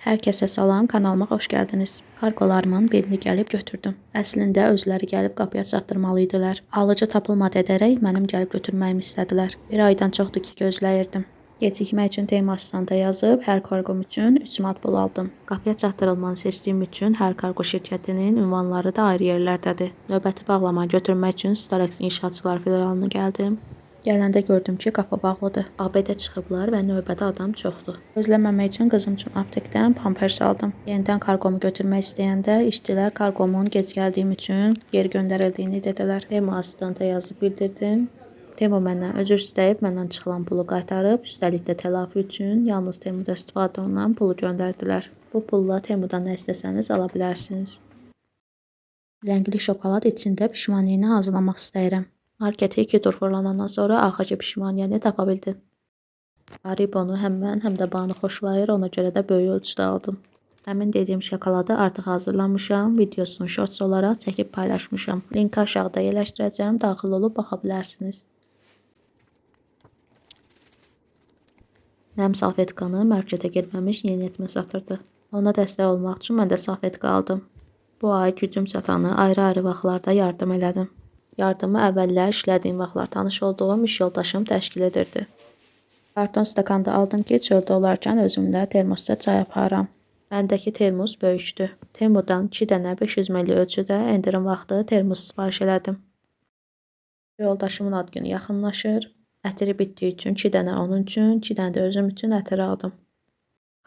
Hər kəsə salam, kanalıma xoş gəldiniz. Kargolarımın birini gəlib götürdüm. Əslində özləri gəlib qapıya çatdırmalı idilər. Alıcı tapılmadı edərək mənim gəlib götürməyimi istədilər. Bir aydan çoxdur ki gözləyirdim. Gecikmək üçün Temu asistanına yazıb hər karqom üçün 3 manat pul aldım. Qapıya çatdırılmanı seçdiyim üçün hər kargo şirkətinin ünvanları da ayrı yerlərdədir. Növbəti bağlama götürmək üçün Starex İnşaatçılar filialına gəldim. Gələndə gördüm ki, qapı bağlıdır. ABD çıxıblar və növbədə adam çoxdur. Gözləməmək üçün qızım üçün aptekdən pampers aldım. Yenidən karqomu götürmək istəyəndə işçilər karqomun gec gəldiyim üçün geri göndərildiyini dedilər. Temu asistanta yazıb bildirdim. Temu məndən özür istəyib, məndən çıxılan pulu qaytarıb, üstəlik də telafi üçün yalnız Temuda istifadə olunan pulu göndərdilər. Bu pulla Temudan nə istəsəniz ala bilərsiniz. Rəngli şokolad içində pişmaniyeni hazırlamaq istəyirəm. Marketi 2 tur fırlanandan sonra axırıcı pişmaniyeni tapa bildim. Haribonu həm mən, həm də Banu xoşlayır, ona görə də böyük ölçüdə aldım. Həmin dediyim şokoladı artıq hazırlamışam, videosunu shorts olaraq çəkib paylaşmışam. Linki aşağıda yerləşdirəcəm, daxil olub baxa bilərsiniz. Nəm salfetkanı mərkətə getməmiş yeniyetmə satırdı. Ona dəstək olmaq üçün mən də salfetka aldım. Bu ay gücüm çatanı ayrı-ayrı vaxtlarda yardım elədim. Yardımı əvvəllər işlədiyim vaxtlar tanış olduğum iş yoldaşım təşkil edirdi. Karton stakan da aldım ki, çöldə olarkən özümlə termosda çay aparam. Məndəki termos böyükdür. Temudan 2 dənə 500 ml ölçüdə endirim vaxtı termos sifariş elədim. Yoldaşımın ad günü yaxınlaşır. Ətiri bitdiyi üçün 2 dənə onun üçün, 2 dənə də özüm üçün ətir aldım.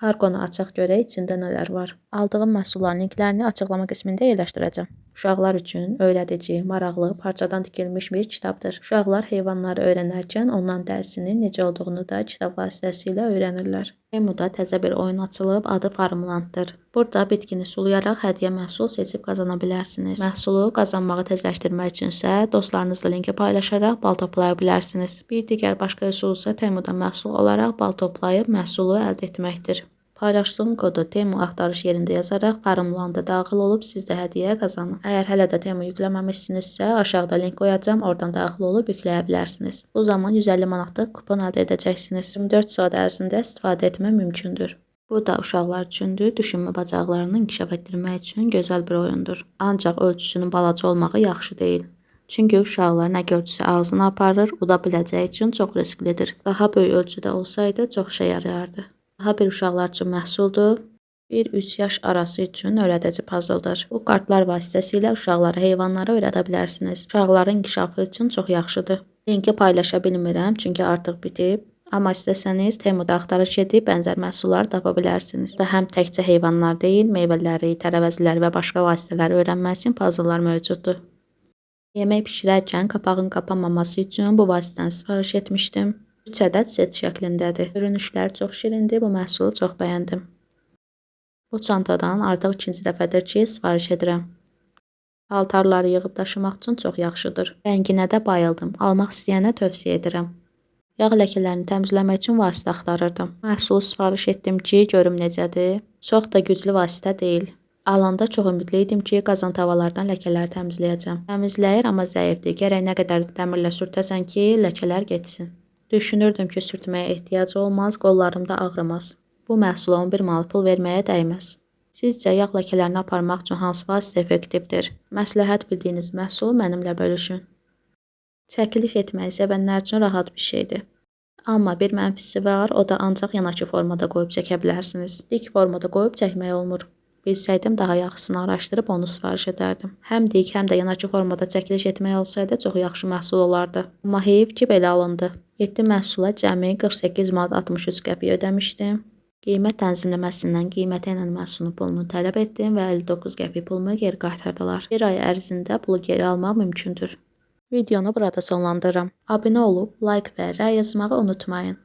Karqonu açaq görək içində nələr var. Aldığım məhsulların linklərini açıqlama qismində yerləşdirəcəm. Uşaqlar üçün öyrədici, maraqlı, parçadan tikilmiş bir kitabdır. Uşaqlar heyvanları öyrənərkən onların dərsinin necə olduğunu da kitab vasitəsilə öyrənirlər. Temuda təzə bir oyun açılıb, adı Farmlanddır. Burada bitkini sulayaraq hədiyyə məhsul seçib qazana bilərsiniz. Məhsulu qazanmağı tezləşdirmək üçünsə dostlarınızla linki paylaşaraq bal toplaya bilərsiniz. Bir digər başqa üsul isə Temuda məhsul olaraq bal toplayıb məhsulu əldə etməkdir. Paylaşdığım kodu Temu axtarış yerində yazaraq Farmlanda daxil olub siz də hədiyyə qazanın. Əgər hələ də Temu yükləməmişsinizsə aşağıda link qoyacağım, oradan daxil olub yükləyə bilərsiniz. Bu zaman 150 manatlıq kupon əldə edəcəksiniz. 24 saat ərzində istifadə etmək mümkündür. Bu da uşaqlar üçündür. Düşünmə bacarıqlarını inkişaf etdirmək üçün gözəl bir oyundur. Ancaq ölçüsünün balaca olmağı yaxşı deyil. Çünki uşaqlar nə gördüsə ağzına aparır, uda biləcəyi üçün çox risklidir. Daha böyük ölçüdə olsaydı çox işə yarayardı. Daha bir uşaqlar üçün məhsuldur. 1-3 yaş arası üçün öyrədici puzzle'dır. Bu kartlar vasitəsilə uşaqlara heyvanları öyrədə bilərsiniz. Uşaqların inkişafı üçün çox yaxşıdır. Linki paylaşa bilmirəm çünki artıq bitib. Amma istəsəniz Temuda axtarış edib bənzər məhsullar tapa bilərsiniz. Həm təkcə heyvanlar deyil, meyvələri, tərəvəzləri və başqa vasitələri öyrənmək üçün puzzle'lar mövcuddur. Yemək bişirərkən qapağın qapanmaması üçün bu vasitəni sifariş etmişdim. 3 ədəd set şəklindədir. Görünüşlər çox şirindir, bu məhsulu çox bəyəndim. Bu çantadan artıq 2-ci dəfədir ki, sifariş edirəm. Paltarları yığıb daşımaq üçün çox yaxşıdır. Rənginə də bayıldım. Almaq istəyənə tövsiyə edirəm. Yağ ləkələrini təmizləmək üçün vasitə axtarırdım. Məhsulu sifariş etdim ki, görüm necədir. Çox da güclü vasitə deyil. Alanda çox ümidli idim ki, qazan tavalardan ləkələri təmizləyəcəm. Təmizləyir, amma zəifdir. Gərək nə qədər dəmirlə sürtəsən ki, ləkələr getsin. Düşünürdüm ki, sürtməyə ehtiyac olmaz, qollarım da ağrımaz. Bu məhsula 11 manat pul verməyə dəyməz. Sizcə yağ ləkələrini aparmaq üçün hansı vasitə effektivdir? Məsləhət bildiyiniz məhsulu mənimlə bölüşün. Çəkiliş etməyi sevənlər üçün rahat bir şeydir. Amma bir mənfisi var, o da ancaq yanakı formada qoyub çəkə bilərsiniz. Dik formada qoyub çəkmək olmur. Bilsəydim daha yaxşısını araşdırıb onu sifariş edərdim. Həm dik, həm də yanakı formada çəkiliş etmək olsaydı çox yaxşı məhsul olardı. Amma heyif ki, belə alındı. 7 məhsula cəmi 48 manat 63 qəpik ödəmişdim. Qiymət tənzimləməsindən qiymətə ilə məhsulun pulunu tələb etdim və 59 qəpik pulumu geri qaytardılar. Bir ay ərzində pulu geri almaq mümkündür. Videonu burada sonlandırıram. Abunə olub, like və rəy yazmağı unutmayın.